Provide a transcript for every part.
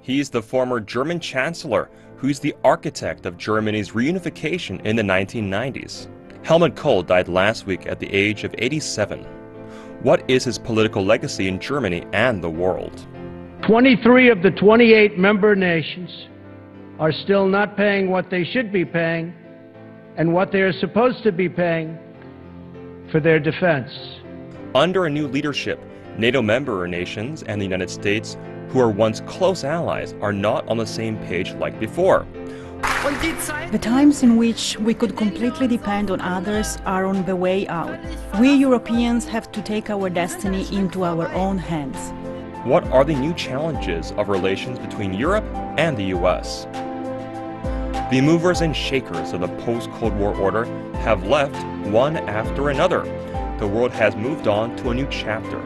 He's the former German chancellor who's the architect of Germany's reunification in the 1990s. Helmut Kohl died last week at the age of 87. What is his political legacy in Germany and the world? 23 of the 28 member nations are still not paying what they should be paying and what they are supposed to be paying for their defense. Under a new leadership, NATO member nations and the United States, who were once close allies, are not on the same page like before. The times in which we could completely depend on others are on the way out. We Europeans have to take our destiny into our own hands. What are the new challenges of relations between Europe and the US? The movers and shakers of the post-Cold War order have left one after another. The world has moved on to a new chapter.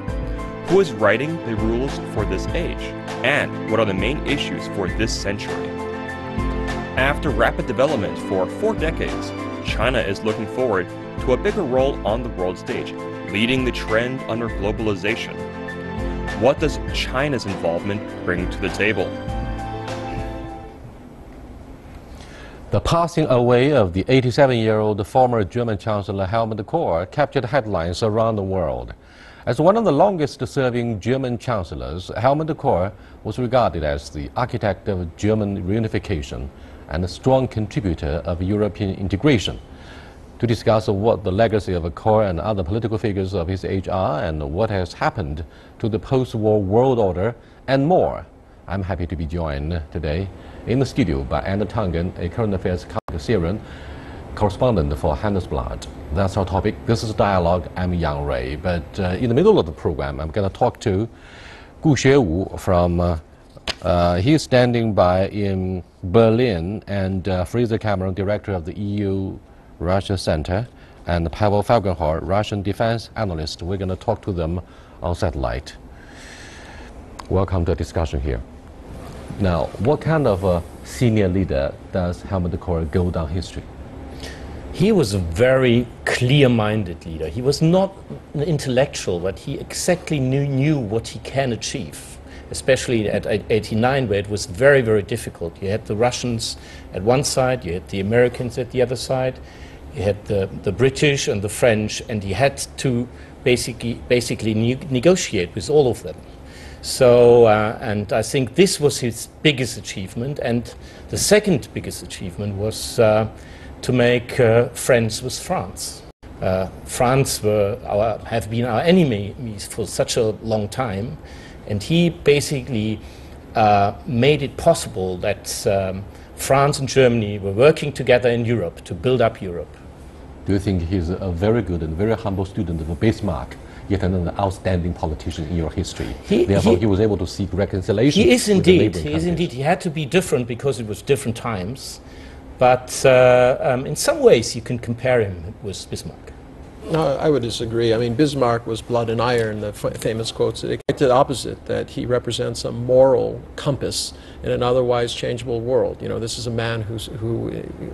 Who is writing the rules for this age? And what are the main issues for this century? After rapid development for 4 decades, China is looking forward to a bigger role on the world stage, leading the trend under globalization. What does China's involvement bring to the table? The passing away of the 87-year-old former German Chancellor Helmut Kohl captured headlines around the world. As one of the longest-serving German chancellors, Helmut Kohl was regarded as the architect of German reunification and a strong contributor of European integration. To discuss what the legacy of Kohl and other political figures of his age are and what has happened to the post-war world order and more, I'm happy to be joined today in the studio by Einar Tangen, a current affairs Frank Sieren, correspondent for Handelsblatt. That's our topic. This is Dialogue. I'm Yang Rui. But in the middle of the program, I'm going to talk to Xuewu from he's standing by in Berlin, and Fraser Cameron, director of the EU Russia Center, and Pavel Falkenhorst, Russian defense analyst. We're going to talk to them on satellite. Welcome to the discussion here. Now, what kind of a senior leader does Helmut Kohl go down history? He was a very clear-minded leader. He was not an intellectual, but he exactly knew what he can achieve, especially at 89, where it was very, very difficult. You had the Russians at one side, you had the Americans at the other side, you had the British and the French, and he had to basically negotiate with all of them. So, and I think this was his biggest achievement, and the second biggest achievement was to make friends with France. France have been our enemies for such a long time, and he basically made it possible that France and Germany were working together in Europe to build up Europe. Do you think he's a very good and very humble student of Bismarck, yet another outstanding politician in your history? Therefore, he was able to seek reconciliation. He is indeed. He is indeed. He had to be different because it was different times. But in some ways, you can compare him with Bismarck. No, I would disagree. I mean, Bismarck was blood and iron, the famous quotes. It's the opposite, that he represents a moral compass in an otherwise changeable world. You know, this is a man who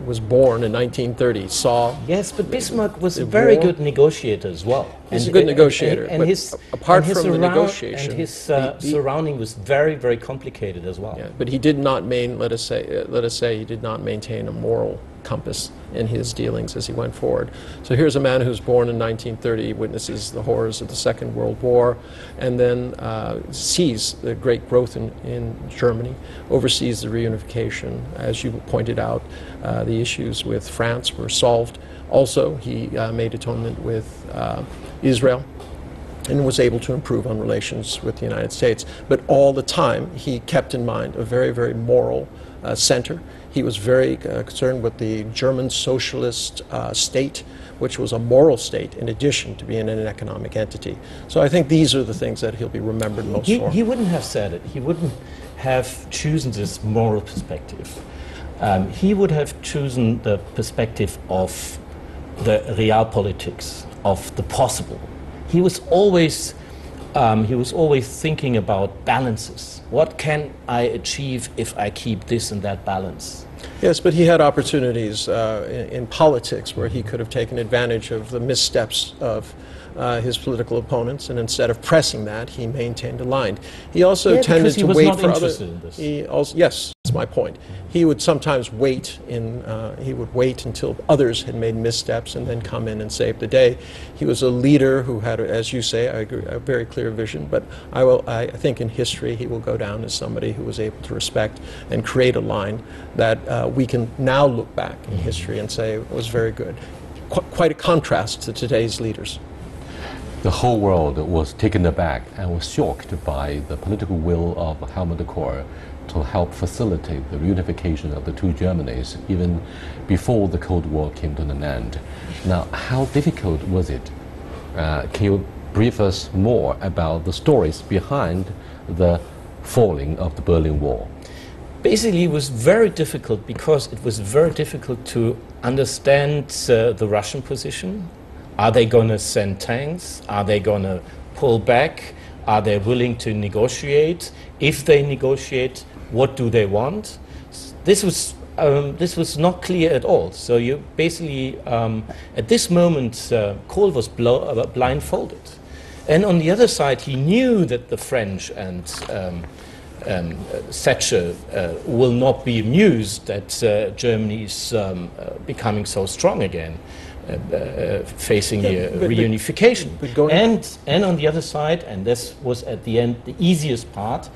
was born in 1930, saw... Yes, but Bismarck was a very good negotiator as well. He's a good negotiator, and but his, apart and from the negotiation... And his surrounding was very, very complicated as well. Yeah, but he did not let us say he did not maintain a moral compass in his dealings as he went forward. So here's a man who's born in 1930, witnesses the horrors of the Second World War, and then sees the great growth in Germany, oversees the reunification. As you pointed out, the issues with France were solved. Also, he made atonement with Israel and was able to improve on relations with the United States. But all the time, he kept in mind a very, very moral center. He was very concerned with the German socialist state, which was a moral state in addition to being an economic entity. So I think these are the things that he'll be remembered most for. He wouldn't have said it. He wouldn't have chosen this moral perspective. He would have chosen the perspective of the realpolitics, of the possible. He was always thinking about balances. What can I achieve if I keep this and that balance? Yes, but he had opportunities in politics where he could have taken advantage of the missteps of his political opponents, and instead of pressing that, he maintained a line. He also tended to wait for others. He also, yes, that's my point. He would sometimes wait he would wait until others had made missteps and then come in and save the day. He was a leader who had, as you say, I agree, a very clear vision. But I think in history he will go down as somebody who was able to respect and create a line that we can now look back in history and say was very good. Quite a contrast to today's leaders. The whole world was taken aback and was shocked by the political will of Helmut Kohl to help facilitate the reunification of the two Germanys even before the Cold War came to an end. Now, how difficult was it? Can you brief us more about the stories behind the falling of the Berlin Wall? Basically, it was very difficult because it was very difficult to understand the Russian position. Are they going to send tanks? Are they going to pull back? Are they willing to negotiate? If they negotiate, what do they want? This was not clear at all. So you basically, at this moment, Kohl was blindfolded. And on the other side, he knew that the French and Thatcher will not be amused that Germany is becoming so strong again. Facing reunification. And on the other side, and this was at the end the easiest part,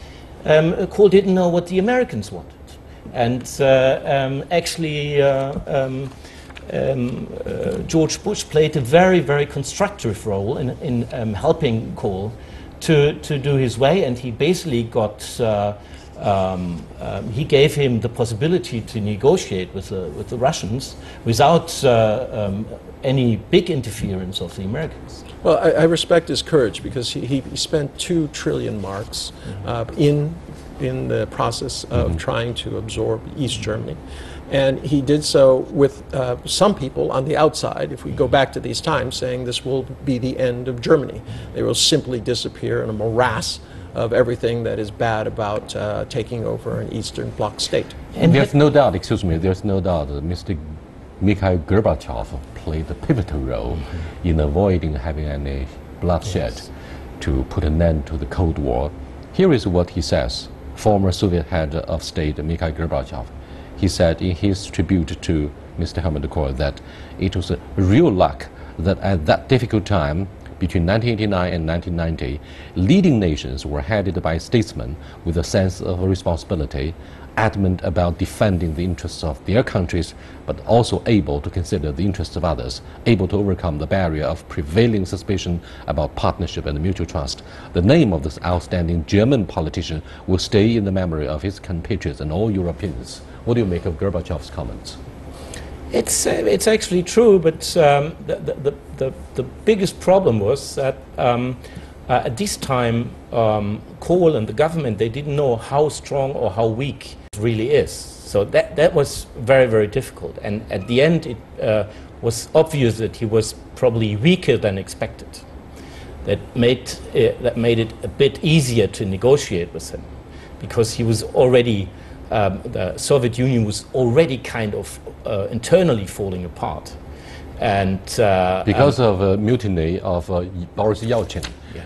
Kohl didn't know what the Americans wanted. And actually George Bush played a very, very constructive role in helping Kohl to do his way, and he basically got he gave him the possibility to negotiate with the Russians without any big interference of the Americans. Well, I respect his courage because he spent 2 trillion marks in the process of trying to absorb East Germany. And he did so with some people on the outside, if we go back to these times, saying this will be the end of Germany. They will simply disappear in a morass of everything that is bad about taking over an Eastern Bloc state. And there's no doubt, excuse me, there's no doubt that Mr. Mikhail Gorbachev played a pivotal role in avoiding having any bloodshed to put an end to the Cold War. Here is what he says, former Soviet head of state Mikhail Gorbachev. He said in his tribute to Mr. Helmut Kohl that it was a real luck that at that difficult time, between 1989 and 1990, leading nations were headed by statesmen with a sense of responsibility, adamant about defending the interests of their countries, but also able to consider the interests of others, able to overcome the barrier of prevailing suspicion about partnership and mutual trust. The name of this outstanding German politician will stay in the memory of his compatriots and all Europeans. What do you make of Gorbachev's comments? It's actually true, but the biggest problem was that at this time Kohl and the government, they didn't know how strong or how weak it really is. So that was very, very difficult. And at the end it was obvious that he was probably weaker than expected. That made it a bit easier to negotiate with him, because he was already the Soviet Union was already kind of internally falling apart, and because of a mutiny of Boris Yeltsin,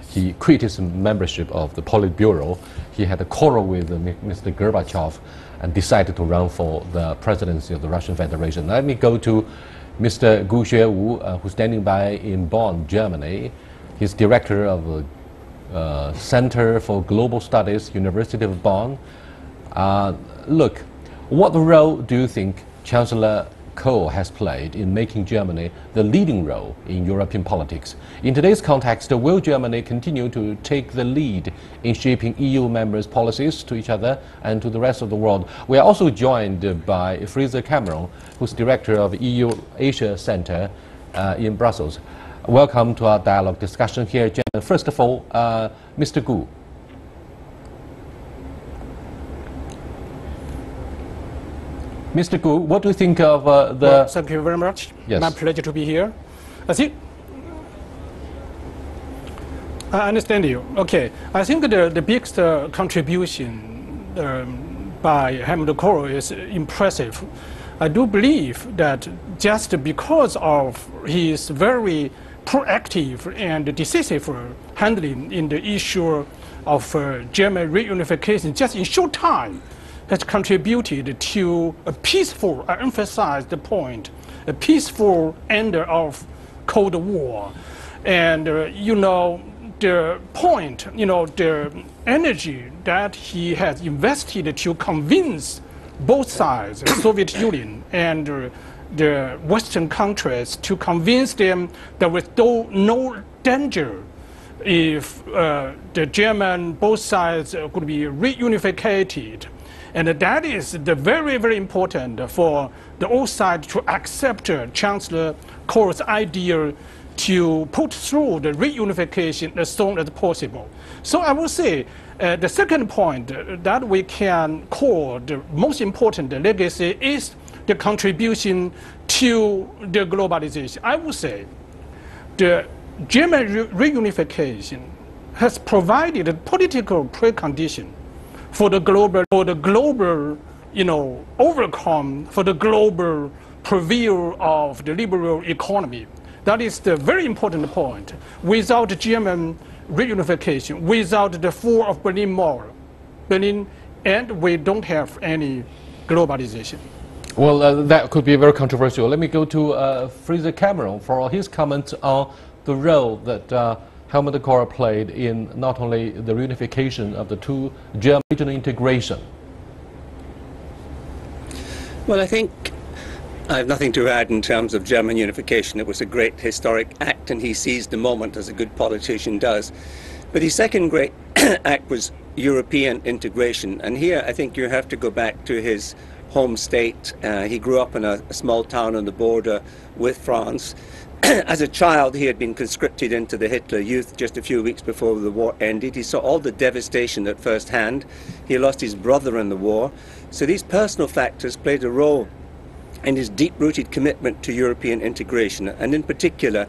he quit his membership of the Politburo. He had a quarrel with Mr. Gorbachev and decided to run for the presidency of the Russian Federation. Let me go to Mr. Xuewu, who's standing by in Bonn, Germany. He's director of the Center for Global Studies, University of Bonn. Look, what role do you think Chancellor Kohl has played in making Germany the leading role in European politics? In today's context, will Germany continue to take the lead in shaping EU members' policies to each other and to the rest of the world? We are also joined by Fraser Cameron, who's director of EU Asia Center in Brussels. Welcome to our dialogue discussion here. First of all, Mr. Gu. Mr. Gu, what do you think of the... Well, thank you very much. Yes. My pleasure to be here. I think... I understand you. Okay. I think the biggest contribution by Helmut Kohl is impressive. I do believe that just because of his very proactive and decisive handling in the issue of German reunification, just in short time, has contributed to a peaceful, I emphasize the point, a peaceful end of Cold War. And, you know, the point, you know, the energy that he has invested to convince both sides, the Soviet Union and the Western countries, to convince them there was no danger if the German both sides could be reunified. And that is the very, very important for the all sides to accept Chancellor Kohl's idea to put through the reunification as soon as possible. So I will say the second point that we can call the most important legacy is the contribution to the globalization. I would say the German reunification has provided a political precondition for the global, you know, overcome, for the global prevail of the liberal economy. That is the very important point. Without German reunification, without the fall of Berlin, and we don't have any globalization. Well, that could be very controversial. Let me go to Fraser Cameron for his comments on the role that Helmut Kohl played in not only the reunification of the two German regional integration. Well, I think I have nothing to add in terms of German unification. It was a great historic act, and he seized the moment as a good politician does. But his second great act was European integration, and here I think you have to go back to his home state. He grew up in a small town on the border with France. As a child, he had been conscripted into the Hitler Youth just a few weeks before the war ended. He saw all the devastation at first hand. He lost his brother in the war. So these personal factors played a role in his deep-rooted commitment to European integration, and in particular,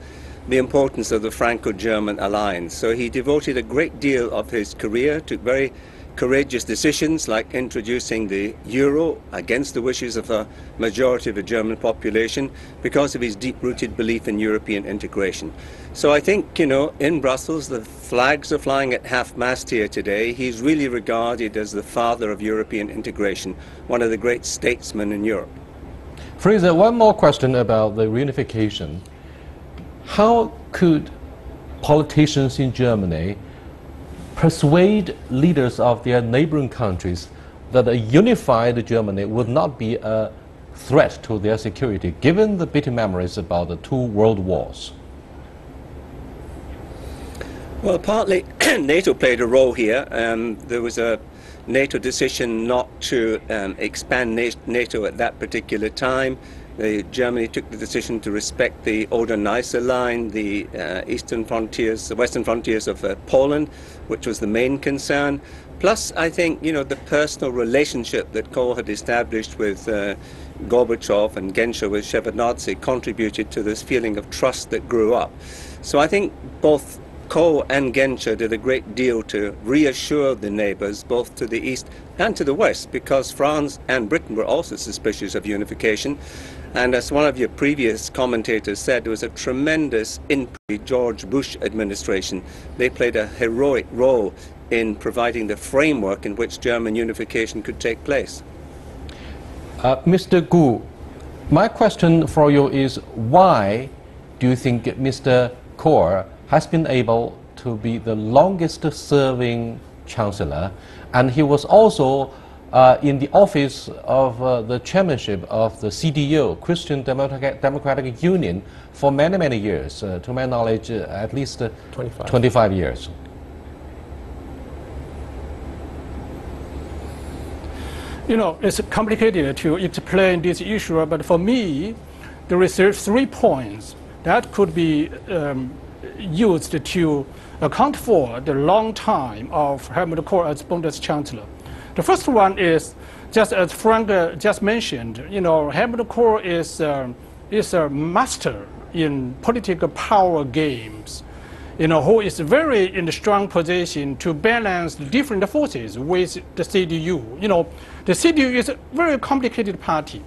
the importance of the Franco-German alliance. So he devoted a great deal of his career to very courageous decisions like introducing the euro against the wishes of a majority of the German population because of his deep-rooted belief in European integration. So I think, you know, in Brussels, the flags are flying at half-mast here today. He's really regarded as the father of European integration, one of the great statesmen in Europe. Fraser, one more question about the reunification. How could politicians in Germany persuade leaders of their neighboring countries that a unified Germany would not be a threat to their security, given the bitter memories about the two world wars? Well, partly NATO played a role here. There was a NATO decision not to expand NATO at that particular time. Germany took the decision to respect the Oder-Neisse line, the eastern frontiers, the western frontiers of Poland, which was the main concern. Plus, I think, you know, the personal relationship that Kohl had established with Gorbachev and Genscher with Shevardnadze contributed to this feeling of trust that grew up. So I think both Kohl and Genscher did a great deal to reassure the neighbors, both to the east and to the west, because France and Britain were also suspicious of unification. And as one of your previous commentators said, there was a tremendous input by the George Bush administration. They played a heroic role in providing the framework in which German unification could take place. Mr. Gu, my question for you is, why do you think Mr. Kohl has been able to be the longest serving chancellor, and he was also in the office of the chairmanship of the CDU, Christian Democratic Union, for many, many years, to my knowledge, at least 25 years. You know, it's complicated to explain this issue, but for me, there is 3 points that could be used to account for the long time of Helmut Kohl as Bundeschancellor. The first one is, just as Frank just mentioned, you know, Helmut Kohl is a master in political power games. who is very in a strong position to balance the different forces with the CDU. The CDU is a very complicated party,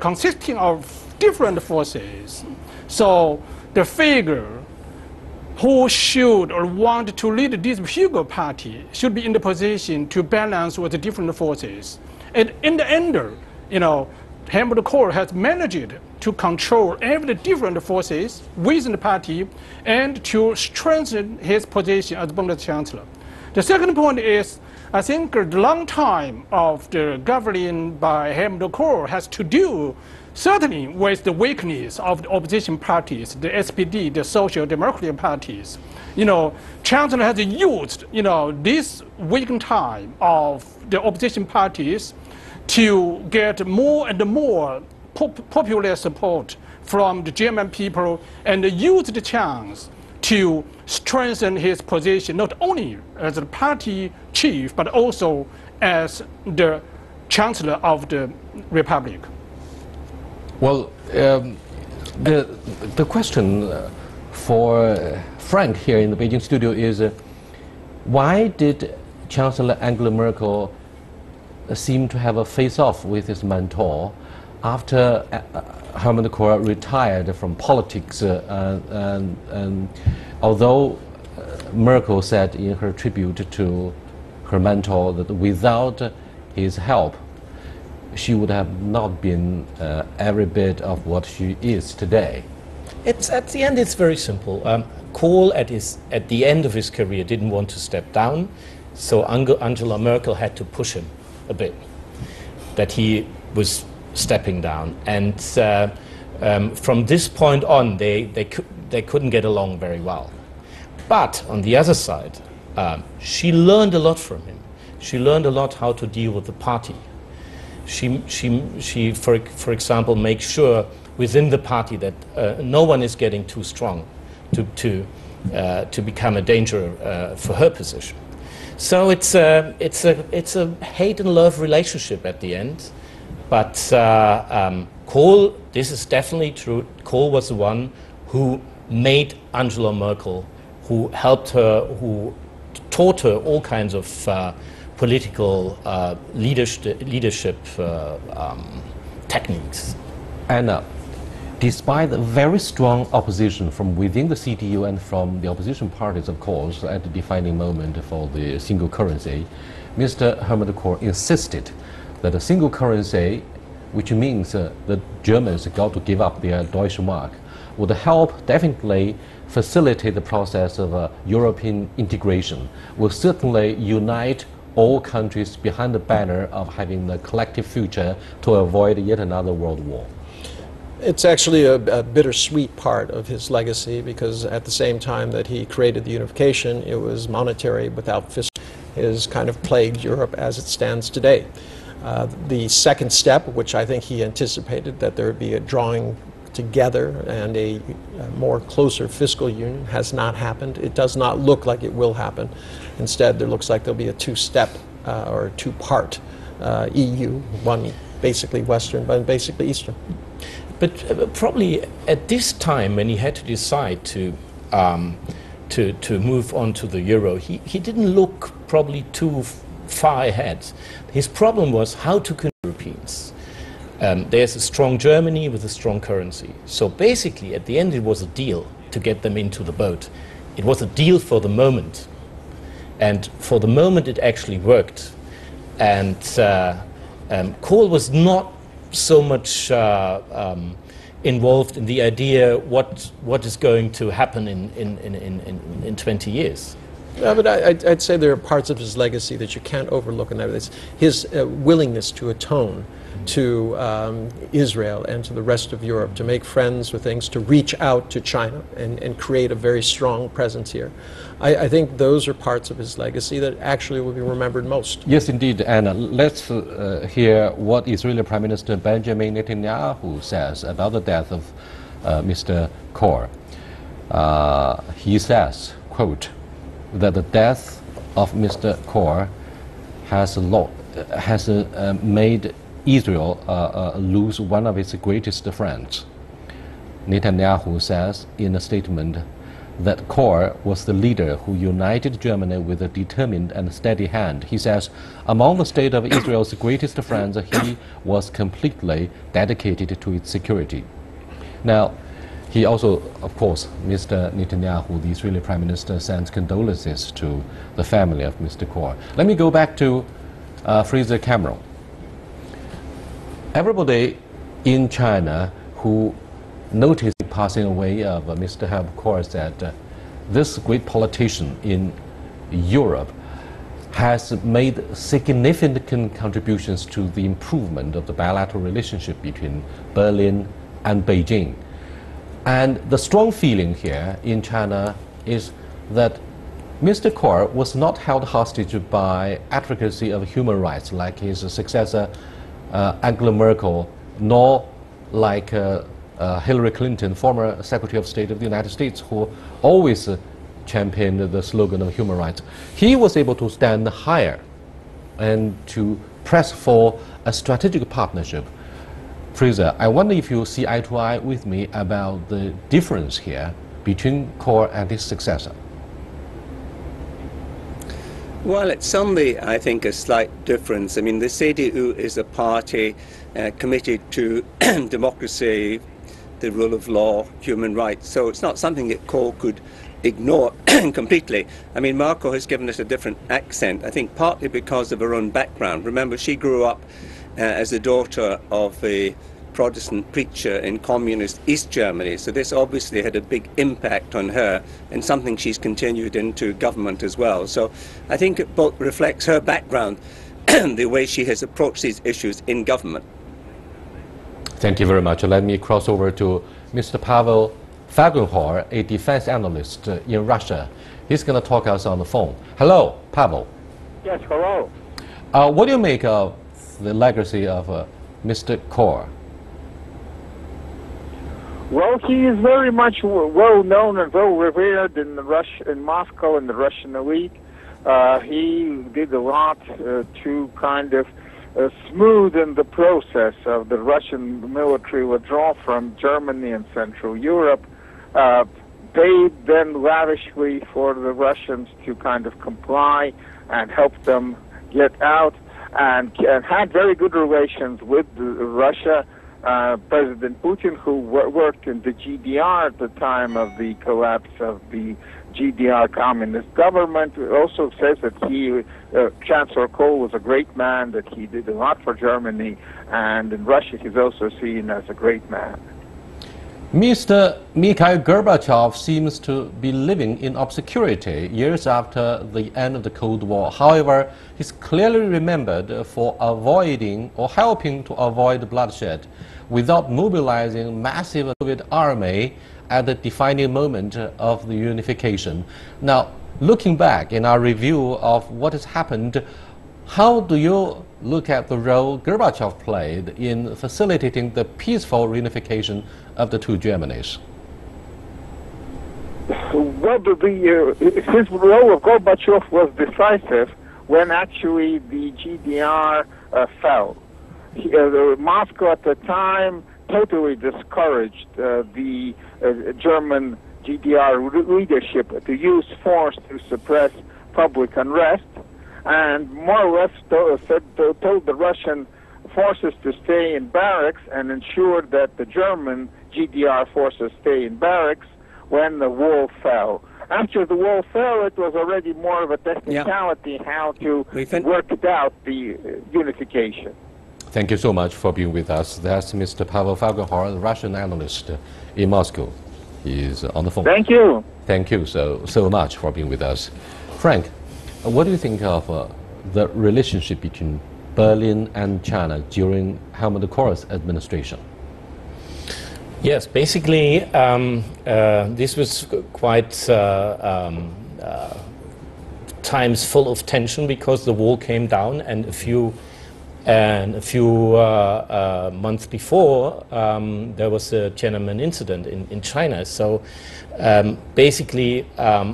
consisting of different forces. So the figure who should or want to lead this bigger party should be in the position to balance with the different forces. And in the end, Helmut Kohl has managed to control every different forces within the party and to strengthen his position as Bundeschancellor. The second point is, I think the long time of the governing by Helmut Kohl has to do certainly with the weakness of the opposition parties, the SPD, the Social Democratic parties. Chancellor has used, this weakened time of the opposition parties to get more and more popular support from the German people and use the chance to strengthen his position not only as the party chief but also as the chancellor of the republic. Well, the question for Frank here in the Beijing studio is why did Chancellor Angela Merkel seem to have a face-off with his mentor after Helmut Kohl retired from politics, and although Merkel said in her tribute to her mentor that without his help she would have not been every bit of what she is today. At the end it's very simple. Kohl at the end of his career didn't want to step down, so Angela Merkel had to push him a bit, that he was stepping down, and from this point on they couldn't get along very well. But on the other side, she learned a lot from him. She learned a lot how to deal with the party. She for example, makes sure within the party that no one is getting too strong to become a danger for her position. So it's a hate and love relationship at the end. But Kohl, this is definitely true. Kohl was the one who made Angela Merkel, who helped her, who taught her all kinds of political leadership techniques. And despite the very strong opposition from within the CDU and from the opposition parties, of course, at the defining moment for the single currency, Mr. Helmut Kohl insisted that a single currency, which means the Germans got to give up their Deutsche Mark, would help definitely facilitate the process of European integration, will certainly unite all countries behind the banner of having a collective future to avoid yet another world war. It's actually a bittersweet part of his legacy, because at the same time that he created the unification, it was monetary without fiscal. It has kind of plagued Europe as it stands today. The second step, which I think he anticipated, that there would be a drawing together and a more closer fiscal union, has not happened. It does not look like it will happen. Instead, there looks like there'll be a two-step or two-part EU, one basically Western, but basically Eastern. But probably at this time, when he had to decide to move on to the euro, he didn't look probably too far ahead. His problem was how to convince Europeans. There's a strong Germany with a strong currency. So basically, at the end, it was a deal to get them into the boat. It was a deal for the moment. And for the moment, it actually worked. And Kohl was not so much involved in the idea what is going to happen in 20 years. Yeah, but I'd say there are parts of his legacy that you can't overlook, and that is his willingness to atone to Israel and to the rest of Europe, to make friends with things, to reach out to China and create a very strong presence here. I think those are parts of his legacy that actually will be remembered most. Yes, indeed. And let's hear what Israeli Prime Minister Benjamin Netanyahu says about the death of Mr. Kohl. He says, quote, that the death of Mr. Kohl has made Israel lose one of its greatest friends. Netanyahu says in a statement that Kohl was the leader who united Germany with a determined and steady hand. He says, among the state of Israel's greatest friends, he was completely dedicated to its security. Now, he also, of course, Mr. Netanyahu, the Israeli Prime Minister, sends condolences to the family of Mr. Kohl. Let me go back to Fraser Cameron. Everybody in China who noticed the passing away of Mr. Helmut Kohl said this great politician in Europe has made significant contributions to the improvement of the bilateral relationship between Berlin and Beijing. And the strong feeling here in China is that Mr. Kohl was not held hostage by advocacy of human rights like his successor Angela Merkel, nor like Hillary Clinton, former Secretary of State of the United States, who always championed the slogan of human rights. He was able to stand higher and to press for a strategic partnership. Fraser, I wonder if you see eye to eye with me about the difference here between Kohl and his successor. Well, it's certainly, I think, a slight difference. I mean, the CDU is a party committed to democracy, the rule of law, human rights. So it's not something that Kohl could ignore completely. I mean, Merkel has given us a different accent, I think partly because of her own background. Remember, she grew up as the daughter of a Protestant preacher in communist East Germany, so this obviously had a big impact on her and something she's continued into government as well. So I think it both reflects her background and the way she has approached these issues in government. Thank you very much. Let me cross over to Mr. Pavel Falkenhor, a defense analyst in Russia. He's going to talk us on the phone. Hello, Pavel. Yes, hello. What do you make of the legacy of Mr. Kohl? Well, he is very much well known and well revered in in Moscow and the Russian elite. He did a lot to kind of smoothen the process of the Russian military withdrawal from Germany and Central Europe. Paid then lavishly for the Russians to kind of comply and help them get out, and had very good relations with Russia. President Putin, who worked in the GDR at the time of the collapse of the GDR communist government, also says that Chancellor Kohl was a great man, that he did a lot for Germany, and in Russia he's also seen as a great man. Mr. Mikhail Gorbachev seems to be living in obscurity years after the end of the Cold War. However, he's clearly remembered for avoiding or helping to avoid bloodshed without mobilizing massive Soviet army at the defining moment of the unification. Now, looking back in our review of what has happened, how do you look at the role Gorbachev played in facilitating the peaceful reunification of the two Germanys? Well, his role of Gorbachev was decisive when actually the GDR fell. Moscow at the time totally discouraged the German GDR leadership to use force to suppress public unrest, and more or less told the Russian forces to stay in barracks and ensure that the German GDR forces stay in barracks when the wall fell. After the wall fell, it was already more of a technicality how to work out the unification. Thank you so much for being with us. That's Mr. Pavel Falkenhor, the Russian analyst in Moscow. He is on the phone. Thank you. Thank you so much for being with us. Frank, what do you think of the relationship between Berlin and China during Helmut Kohl's administration? Yes, basically, this was quite times full of tension because the wall came down, and a few months before there was a Tiananmen incident in China. So basically,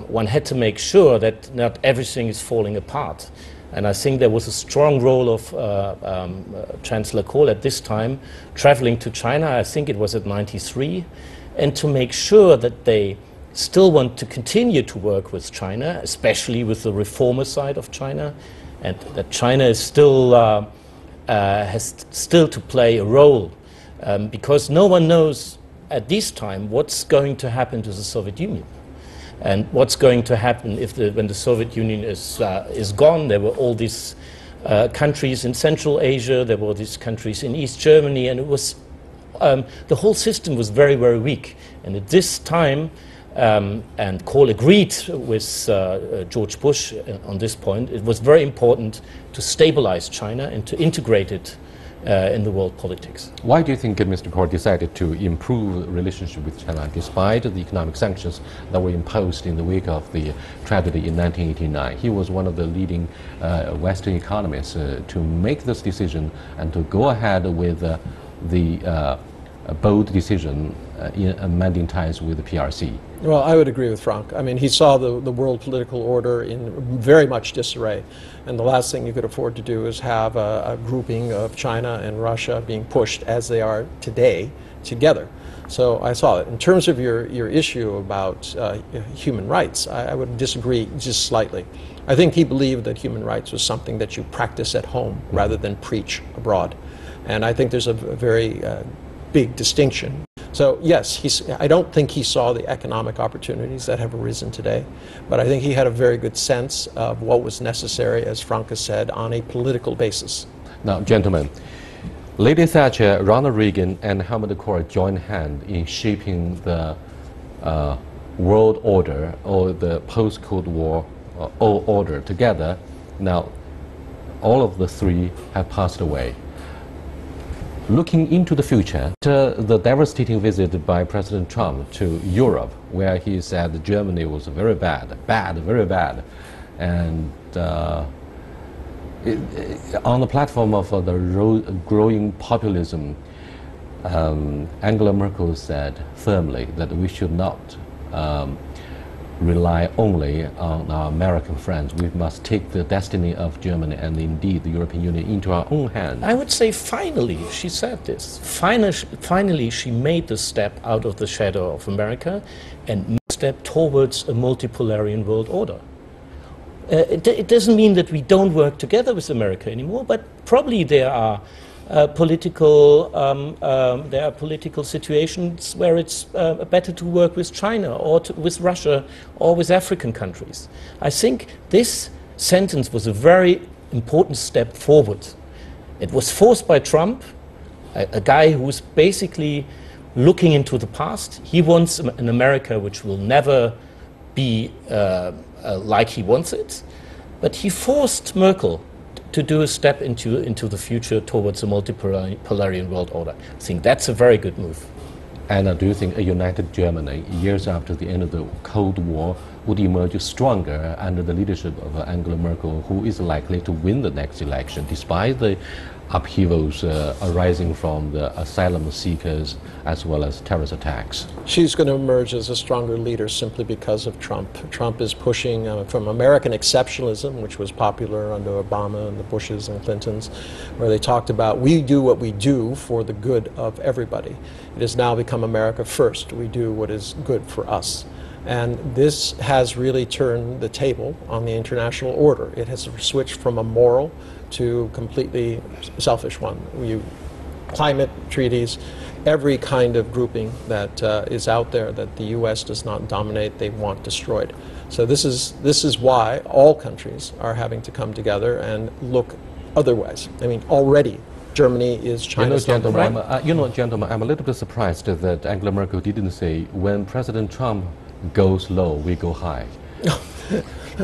one had to make sure that not everything is falling apart. And I think there was a strong role of Chancellor Kohl at this time, traveling to China, I think it was at '93, and to make sure that they still want to continue to work with China, especially with the reformer side of China, and that China is still has still to play a role, because no one knows at this time what's going to happen to the Soviet Union. And what's going to happen if when the Soviet Union is gone? There were all these countries in Central Asia, there were these countries in East Germany, and it was the whole system was very, very weak. And at this time, and Kohl agreed with George Bush on this point, it was very important to stabilize China and to integrate it in the world politics. Why do you think Mr. Kohl decided to improve relationship with China despite the economic sanctions that were imposed in the wake of the tragedy in 1989? He was one of the leading Western economists to make this decision and to go ahead with the bold decision in amending ties with the PRC. Well, I would agree with Frank. I mean, he saw the world political order in very much disarray. And the last thing you could afford to do is have a grouping of China and Russia being pushed, as they are today, together. So I saw it. In terms of your issue about human rights, I would disagree just slightly. I think he believed that human rights was something that you practice at home rather than preach abroad. And I think there's a very big distinction. So yes, I don't think he saw the economic opportunities that have arisen today, but I think he had a very good sense of what was necessary, as Frank has said, on a political basis. Now, gentlemen, Lady Thatcher, Ronald Reagan, and Helmut Kohl joined hands in shaping the world order, or the post-Cold War order together. Now, all of the three have passed away. Looking into the future, the devastating visit by President Trump to Europe, where he said Germany was very bad, very bad, and on the platform of the growing populism, Angela Merkel said firmly that we should not rely only on our American friends. We must take the destiny of Germany and indeed the European Union into our own hands. I would say finally she said this. Finally she made the step out of the shadow of America and step towards a multipolarian world order. It doesn't mean that we don't work together with America anymore, but probably there are political situations where it's better to work with China or with Russia or with African countries. I think this sentence was a very important step forward. It was forced by Trump, a guy who's basically looking into the past. He wants an America which will never be like he wants it, but he forced Merkel to do a step into the future towards a multipolarian world order. I think that's a very good move. And do you think a united Germany, years after the end of the Cold War, would emerge stronger under the leadership of Angela Merkel, who is likely to win the next election, despite the upheavals arising from the asylum seekers as well as terrorist attacks? She's going to emerge as a stronger leader simply because of Trump. Trump is pushing from American exceptionalism, which was popular under Obama and the Bushes and Clintons, where they talked about we do what we do for the good of everybody. It has now become America first. We do what is good for us. And this has really turned the table on the international order. It has switched from a moral to completely selfish one. Climate treaties, every kind of grouping that is out there that the U.S. does not dominate, they want destroyed. So this is why all countries are having to come together and look otherwise. I mean, already Germany is China's gentlemen, I'm a little bit surprised that Angela Merkel didn't say, when President Trump goes low, we go high.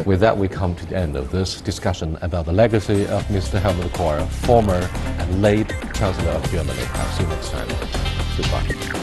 With that, we come to the end of this discussion about the legacy of Mr. Helmut Kohl, former and late Chancellor of Germany. I'll see you next time. Goodbye.